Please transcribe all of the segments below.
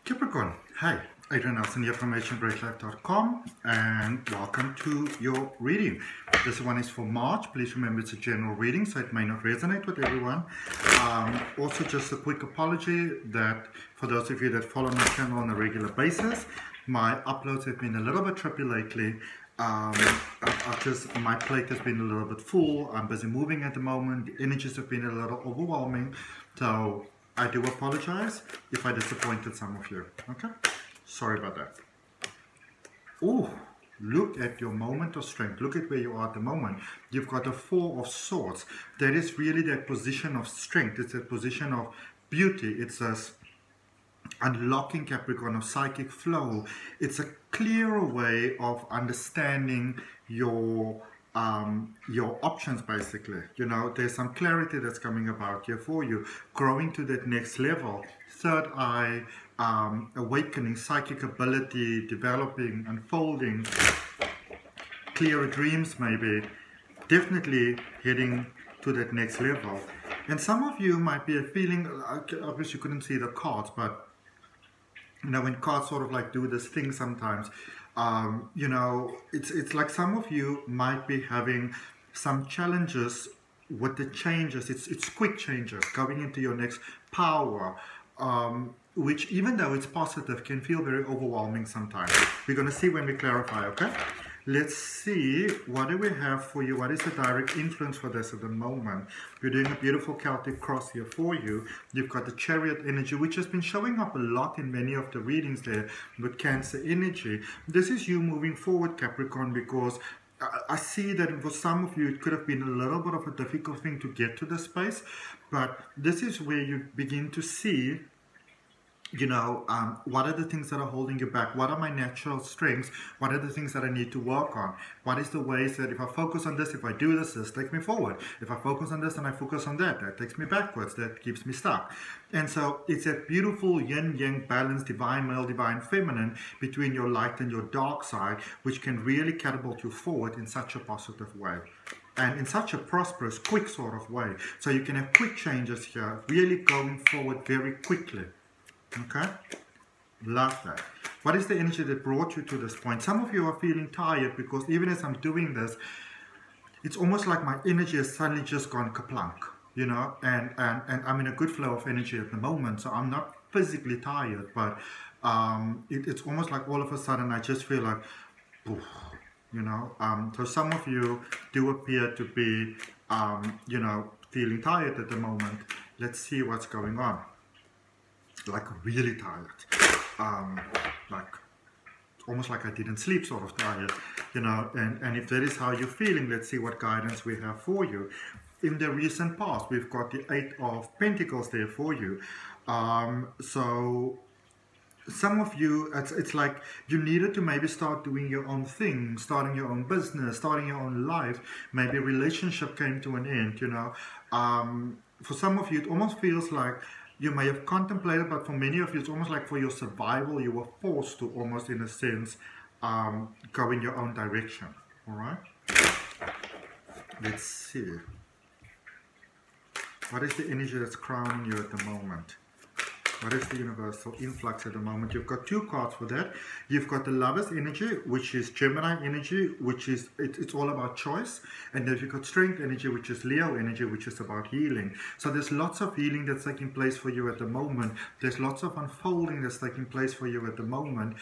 Capricorn, hi, Adrian Nelson here from ahngreatlife.com and welcome to your reading. This one is for March. Please remember it's a general reading, so it may not resonate with everyone. Also, just a quick apology that for those of you that follow my channel on a regular basis, my uploads have been a little bit trippy lately. My plate has been a little bit full. I'm busy moving at the moment. The energies have been a little overwhelming. So I do apologize if I disappointed some of you. Okay? Sorry about that. Oh, look at your moment of strength. Look at where you are at the moment. You've got a Four of Swords. That is really that position of strength. It's that position of beauty. It's a unlocking, Capricorn, of psychic flow. It's a clearer way of understanding your options, basically. You know, there's some clarity that's coming about here for you, growing to that next level. Third eye, awakening, psychic ability, developing, unfolding, clearer dreams, maybe. Definitely heading to that next level. And some of you might be feeling, obviously you couldn't see the cards, but you know, when cards sort of like do this thing sometimes, you know, it's like some of you might be having some challenges with the changes. It's quick changes going into your next power, which even though it's positive can feel very overwhelming sometimes. We're going to see when we clarify, okay? Let's see, what do we have for you? What is the direct influence for this at the moment? We're doing a beautiful Celtic cross here for you. You've got the Chariot energy, which has been showing up a lot in many of the readings there with Cancer energy. This is you moving forward, Capricorn, because I see that for some of you it could have been a little bit of a difficult thing to get to this space, but this is where you begin to see, you know, what are the things that are holding you back? What are my natural strengths? What are the things that I need to work on? What is the ways that if I focus on this, if I do this, this takes me forward. If I focus on this and I focus on that, that takes me backwards, that keeps me stuck. And so it's that beautiful yin-yang balance, divine male, divine feminine, between your light and your dark side, which can really catapult you forward in such a positive way. And in such a prosperous, quick sort of way. So you can have quick changes here, really going forward very quickly. Okay, love that. What is the energy that brought you to this point? Some of you are feeling tired because even as I'm doing this, it's almost like my energy has suddenly just gone kaplunk, you know, and I'm in a good flow of energy at the moment, so I'm not physically tired, but it's almost like all of a sudden I just feel like, oof, you know. So some of you do appear to be, you know, feeling tired at the moment. Let's see what's going on. Like really tired, like almost like I didn't sleep sort of tired, you know, and if that is how you're feeling, let's see what guidance we have for you. In the recent past, we've got the Eight of Pentacles there for you. So some of you, it's like you needed to maybe start doing your own thing, starting your own business, starting your own life. Maybe a relationship came to an end, you know. For some of you, it almost feels like you may have contemplated, but for many of you, it's almost like for your survival, you were forced to almost, in a sense, go in your own direction. All right? Let's see. What is the energy that's crowning you at the moment? What is the universal influx at the moment? You've got two cards for that. You've got the Lover's energy, which is Gemini energy, which is, it's all about choice. And then you've got Strength energy, which is Leo energy, which is about healing. So there's lots of healing that's taking place for you at the moment. There's lots of unfolding that's taking place for you at the moment.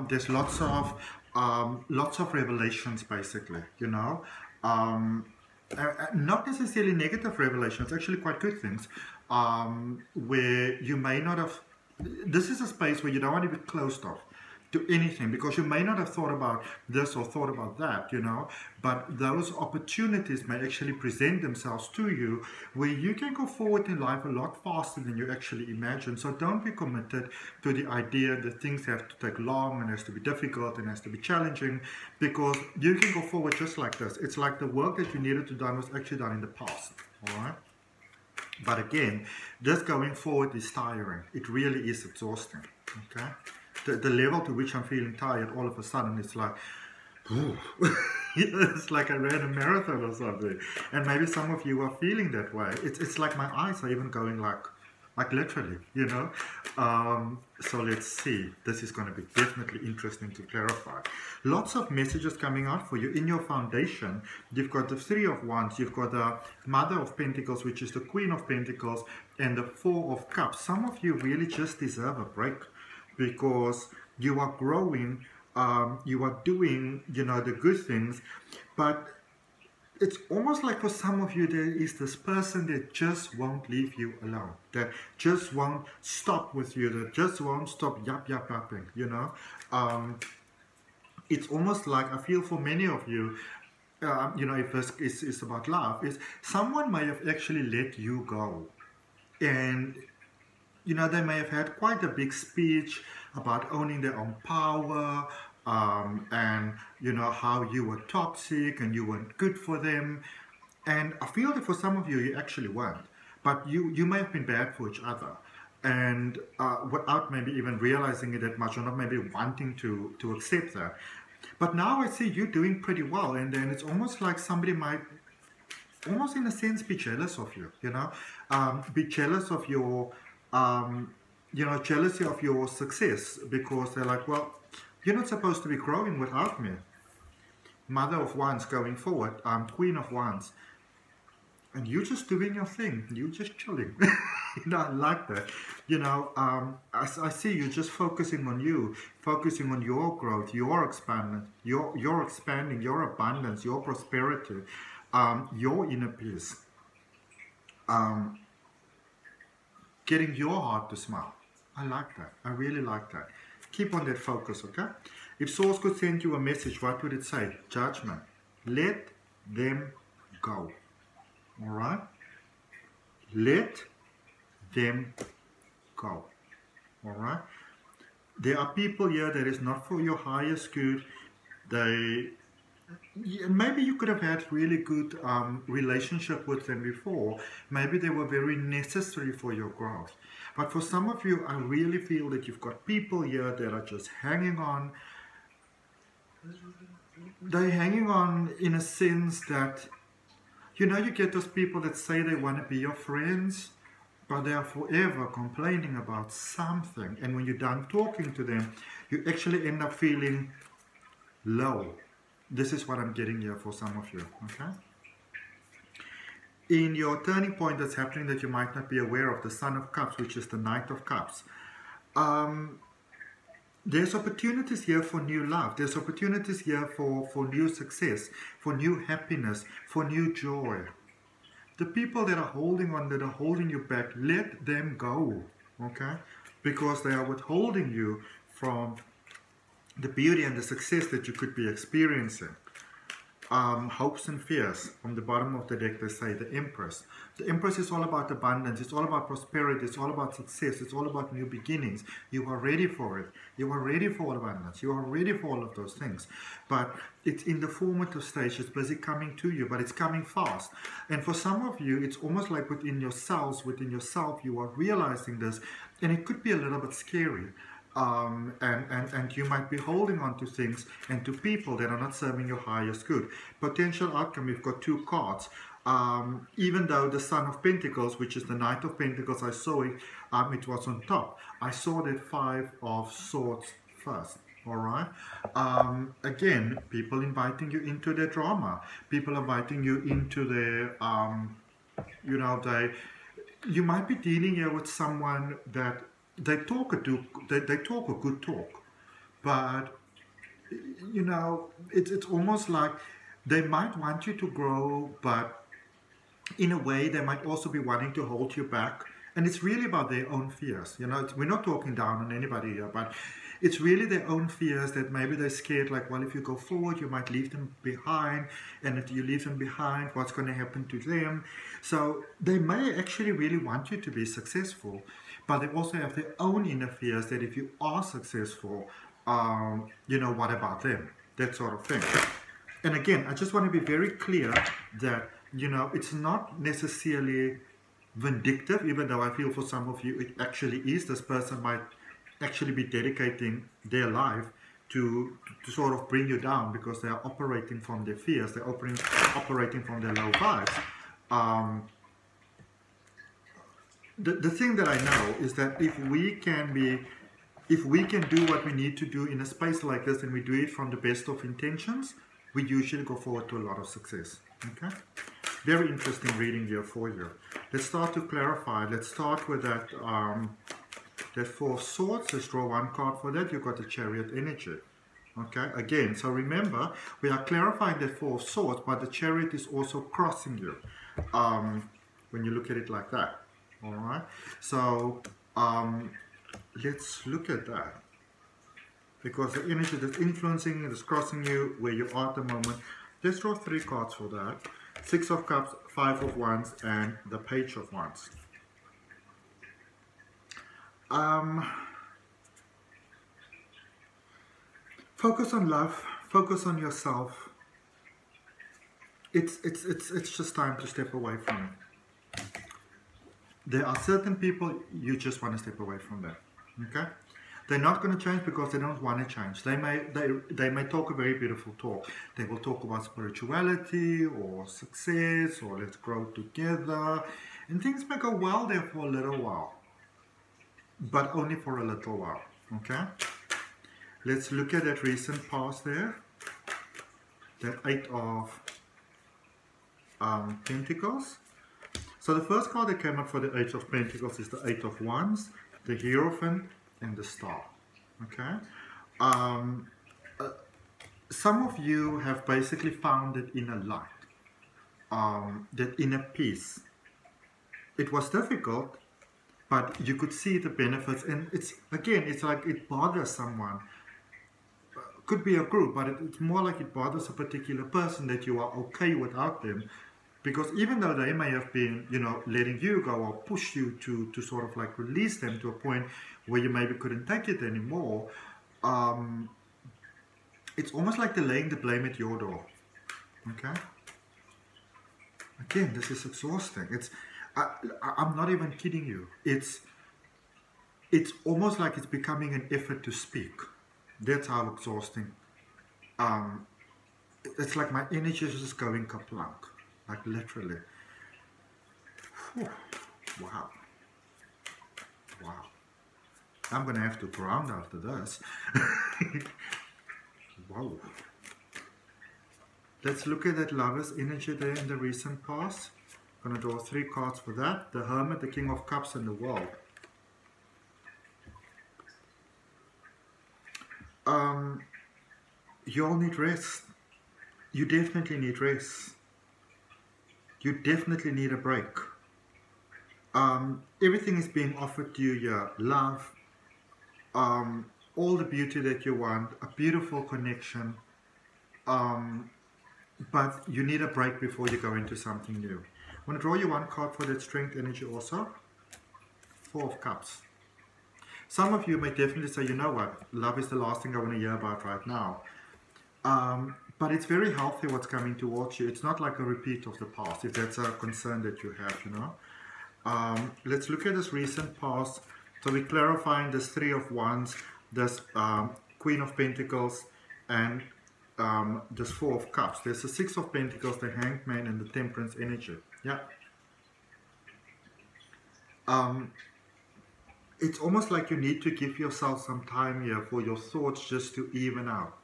There's lots of revelations, basically, you know. Not necessarily negative revelations, actually quite good things, where you may not have, this is a space where you don't want to be closed off to anything, because you may not have thought about this or thought about that, you know, but those opportunities may actually present themselves to you where you can go forward in life a lot faster than you actually imagine. So don't be committed to the idea that things have to take long and has to be difficult and has to be challenging, because you can go forward just like this. It's like the work that you needed to do was actually done in the past, all right? But again, just going forward is tiring. It really is exhausting, okay? The level to which I'm feeling tired, all of a sudden, it's like, it's like I ran a marathon or something. And maybe some of you are feeling that way. It's like my eyes are even going like, like literally, you know. So let's see. This is going to be definitely interesting to clarify. Lots of messages coming out for you. In your foundation, you've got the Three of Wands, you've got the Mother of Pentacles, which is the Queen of Pentacles, and the Four of Cups. Some of you really just deserve a break because you are growing, you are doing, you know, the good things, but it's almost like for some of you there is this person that just won't leave you alone, that just won't stop with you, that just won't stop yapping, you know. It's almost like, I feel for many of you, you know, if this is about love, is someone may have actually let you go, and you know, they may have had quite a big speech about owning their own power, and you know, how you were toxic and you weren't good for them. And I feel that for some of you, you actually weren't, but you may have been bad for each other, and without maybe even realizing it that much, or not maybe wanting to accept that. But now I see you doing pretty well, and then it's almost like somebody might almost in a sense be jealous of you, you know, be jealous of your you know, jealousy of your success, because they're like, well, you're not supposed to be growing without me. Mother of Wands going forward, Queen of Wands, and you just doing your thing, you just chilling. You know, I like that. You know, I see you just focusing on you, focusing on your growth, your expanding, your expanding, your abundance, your prosperity, your inner peace, getting your heart to smile. I like that. I really like that. Keep on that focus, okay? If Source could send you a message, what would it say? Judgment. Let them go. All right? Let them go. All right? There are people here that is not for your highest good. Maybe you could have had really good relationship with them before. Maybe they were very necessary for your growth. But for some of you, I really feel that you've got people here that are just hanging on. They're hanging on in a sense that, you know, you get those people that say they want to be your friends, but they are forever complaining about something. And when you're done talking to them, you actually end up feeling low. This is what I'm getting here for some of you, okay? In your turning point that's happening that you might not be aware of, the Son of Cups, which is the Knight of Cups, there's opportunities here for new love. There's opportunities here for new success, for new happiness, for new joy. The people that are holding on, that are holding you back, let them go, okay? Because they are withholding you from the beauty and the success that you could be experiencing. Hopes and fears. From the bottom of the deck, they say the Empress. The Empress is all about abundance. It's all about prosperity. It's all about success. It's all about new beginnings. You are ready for it. You are ready for abundance. You are ready for all of those things. But it's in the formative stage. It's busy coming to you, but it's coming fast. And for some of you, it's almost like within yourselves, within yourself, you are realizing this, and it could be a little bit scary. And you might be holding on to things and to people that are not serving your highest good. Potential outcome, we've got two cards. Even though the Son of Pentacles, which is the Knight of Pentacles, I saw it, it was on top. I saw that Five of Swords first. All right. Again, people inviting you into their drama. People inviting you into their, you know, you might be dealing here with someone that they talk a good talk, but you know, it's almost like they might want you to grow, but in a way they might also be wanting to hold you back. And it's really about their own fears. You know, we're not talking down on anybody here, but it's really their own fears that maybe they're scared, like, well, if you go forward, you might leave them behind. And if you leave them behind, what's going to happen to them? So they may actually really want you to be successful, but they also have their own inner fears that if you are successful, you know, what about them? That sort of thing. And again, I just want to be very clear that, you know, it's not necessarily vindictive, even though I feel for some of you it actually is. This person might actually be dedicating their life to sort of bring you down because they are operating from their fears, they're operating from their low vibes. the thing that I know is that if we can do what we need to do in a space like this, and we do it from the best of intentions, we usually go forward to a lot of success. Okay? Very interesting reading here for you. Let's start to clarify. Let's start with that that Four of Swords. Let's draw one card for that. You've got the Chariot energy. Okay, again, so remember, we are clarifying that Four of Swords, but the Chariot is also crossing you when you look at it like that. All right, so let's look at that, because the energy that's influencing you, that's crossing you, where you are at the moment. Let's draw three cards for that. Six of Cups, Five of Wands, and the Page of Wands. Focus on love, focus on yourself. It's just time to step away from it. There are certain people you just want to step away from them. Okay? They're not going to change because they don't want to change. They may talk a very beautiful talk. They will talk about spirituality or success or let's grow together. And things may go well there for a little while. But only for a little while. Okay? Let's look at that recent past there. That Eight of Pentacles. So the first card that came up for the Eight of Pentacles is the Eight of Wands, the Hierophant, and the Star. Okay? Some of you have basically found that inner light, that inner peace. It was difficult, but you could see the benefits, and it's like it bothers someone. Could be a group, but it's more like it bothers a particular person that you are okay without them, because even though they may have been, you know, letting you go or push you to sort of like release them to a point where you maybe couldn't take it anymore, it's almost like they're laying the blame at your door. Okay? Again, this is exhausting. I'm not even kidding you. It's almost like it's becoming an effort to speak. That's how exhausting. It's like my energy is just going kaplunk, like literally. Whew. Wow. Wow. I'm gonna have to ground after this. Wow. Let's look at that Lover's energy there in the recent past. I'm gonna draw three cards for that: the Hermit, the King of Cups, and the World. You all need rest. You definitely need rest. You definitely need a break. Everything is being offered to you here. Love, all the beauty that you want, a beautiful connection. But you need a break before you go into something new. I'm going to draw you one card for that Strength energy also. Four of Cups. Some of you may definitely say, you know what, love is the last thing I want to hear about right now. But it's very healthy what's coming towards you. It's not like a repeat of the past, if that's a concern that you have, you know. Let's look at this recent past. So we're clarifying this Three of Wands, this Queen of Pentacles, and this Four of Cups. There's the Six of Pentacles, the Hanged Man, and the Temperance energy. Yeah. It's almost like you need to give yourself some time here for your thoughts just to even out,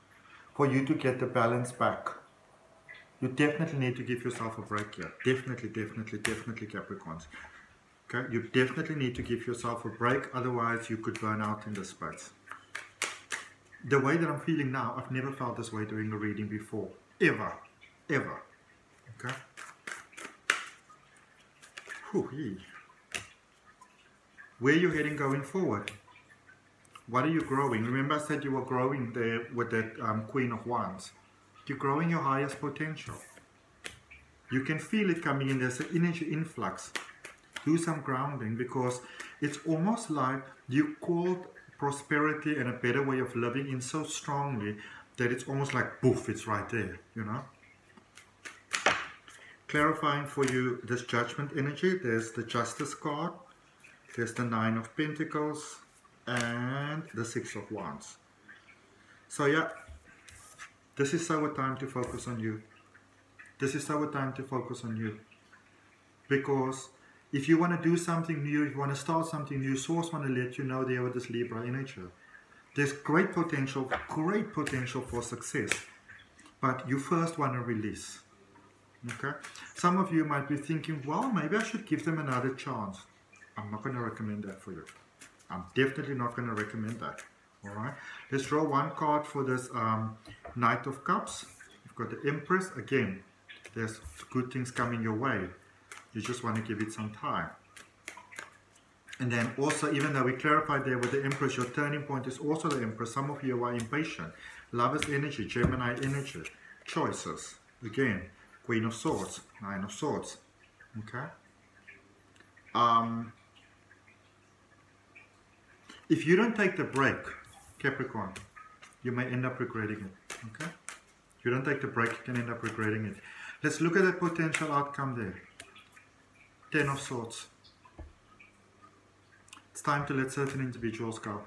for you to get the balance back. You definitely need to give yourself a break here. Definitely, definitely, definitely, Capricorns. Okay, you definitely need to give yourself a break, otherwise you could burn out in this space. The way that I'm feeling now, I've never felt this way during a reading before. Ever. Ever. Okay? Whew-hee. Where are you heading going forward? What are you growing? Remember I said you were growing there with that Queen of Wands. You're growing your highest potential. You can feel it coming in. There's an energy influx. Do some grounding, because it's almost like you called prosperity and a better way of living in so strongly that it's almost like poof, it's right there, you know. Clarifying for you this Judgment energy. There's the Justice card. There's the Nine of Pentacles and the Six of Wands. So yeah, this is our time to focus on you. This is our time to focus on you. Because If you want to do something new, if you want to start something new, Source want to let you know there with this Libra energy. There's great potential for success. But you first want to release. Okay? Some of you might be thinking, well, maybe I should give them another chance. I'm not going to recommend that for you. I'm definitely not going to recommend that. Alright? Let's draw one card for this Knight of Cups. You've got the Empress. Again, there's good things coming your way. You just want to give it some time. And then also, even though we clarified there with the Empress, your turning point is also the Empress. Some of you are impatient. Lover's energy, Gemini energy, choices. Again, Queen of Swords, Nine of Swords. Okay? If you don't take the break, Capricorn, you may end up regretting it. Okay? If you don't take the break, you can end up regretting it. Let's look at the potential outcome there. 10 of Swords. It's time to let certain individuals go.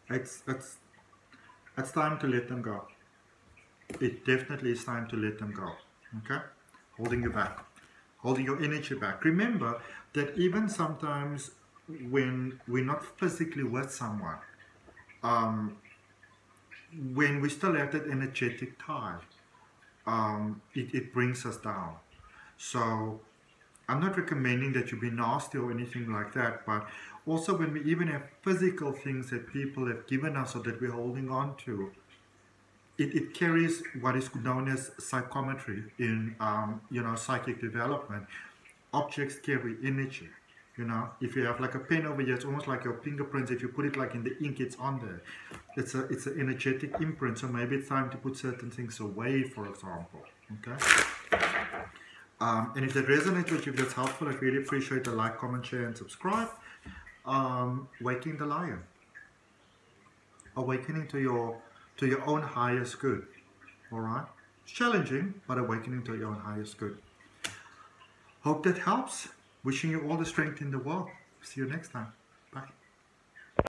It's time to let them go. It definitely is time to let them go. Okay? Holding you back. Holding your energy back. Remember that even sometimes when we're not physically with someone, when we still have that energetic tie, it brings us down. So I'm not recommending that you be nasty or anything like that, but also when we even have physical things that people have given us or that we're holding on to, it carries what is known as psychometry in psychic development. Objects carry energy. You know, if you have like a pen over here, it's almost like your fingerprints. If you put it like in the ink, it's on there. It's an energetic imprint. So maybe it's time to put certain things away, for example. Okay. And if that resonates with you, if that's helpful, I'd really appreciate a like, comment, share, and subscribe. Waking the Lion. Awakening to your own highest good. Alright? It's challenging, but awakening to your own highest good. Hope that helps. Wishing you all the strength in the world. See you next time. Bye.